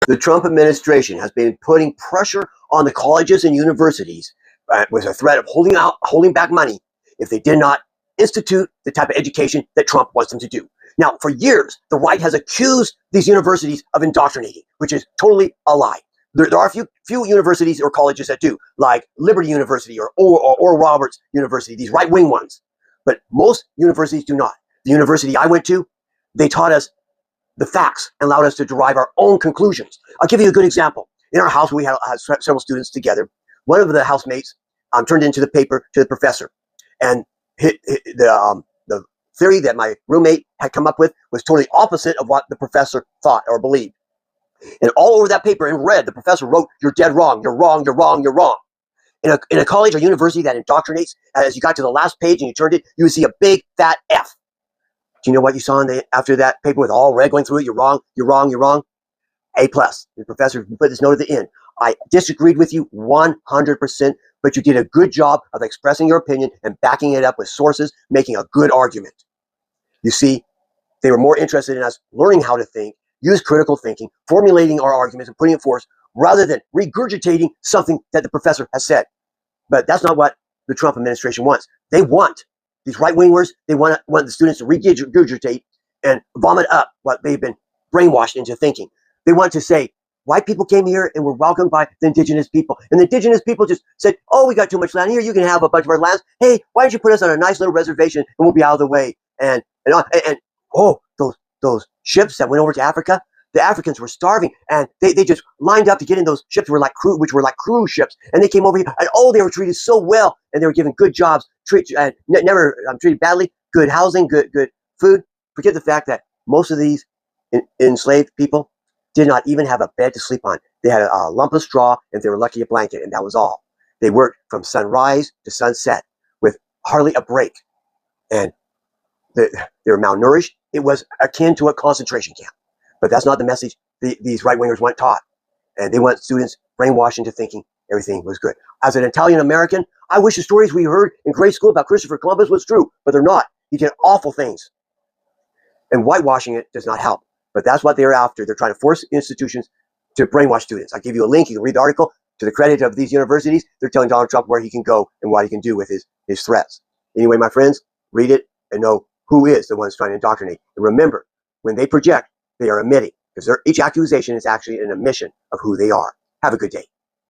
The Trump administration has been putting pressure on the colleges and universities with a threat of holding back money if they did not institute the type of education that Trump wants them to do. Now, for years, the right has accused these universities of indoctrinating, which is totally a lie. There are a few universities or colleges that do, like Liberty University or Roberts University, these right-wing ones. But most universities do not. The university I went to, they taught us the facts and allowed us to derive our own conclusions. I'll give you a good example. In our house, we had several students together. One of the housemates turned into the paper to the professor, and the theory that my roommate had come up with was totally opposite of what the professor thought or believed. And all over that paper in red, the professor wrote, "You're dead wrong. You're wrong. You're wrong. You're wrong." In a college or university that indoctrinates, as you got to the last page and you turned it, you would see a big fat F. Do you know what you saw after that paper with all red going through it? You're wrong. You're wrong. You're wrong. A plus. The professor put this note at the end. I disagreed with you 100%, but you did a good job of expressing your opinion and backing it up with sources, making a good argument. You see, they were more interested in us learning how to think, use critical thinking, formulating our arguments and putting it forth, rather than regurgitating something that the professor has said. But that's not what the Trump administration wants. They want these right-wingers, they want the students to regurgitate and vomit up what they've been brainwashed into thinking. They want to say, white people came here and were welcomed by the indigenous people. And the indigenous people just said, oh, we got too much land here. You can have a bunch of our lands. Hey, why don't you put us on a nice little reservation and we'll be out of the way. And those ships that went over to Africa, the Africans were starving and they just lined up to get in those ships which were like cruise ships. And they came over here and they were treated so well and they were given good jobs, never treated badly, good housing, good food. Forget the fact that most of these enslaved people did not even have a bed to sleep on. They had a lump of straw and they were lucky a blanket, and that was all. They worked from sunrise to sunset with hardly a break. And they were malnourished. It was akin to a concentration camp. But that's not the message these right-wingers want taught. And they want students brainwashed into thinking everything was good. As an Italian-American, I wish the stories we heard in grade school about Christopher Columbus was true, but they're not. He did awful things. And whitewashing it does not help. But that's what they're after. They're trying to force institutions to brainwash students. I'll give you a link. You can read the article. To the credit of these universities, they're telling Donald Trump where he can go and what he can do with his threats. Anyway, my friends, read it and know who is the ones trying to indoctrinate. And remember, when they project, they are admitting, because each accusation is actually an admission of who they are. Have a good day.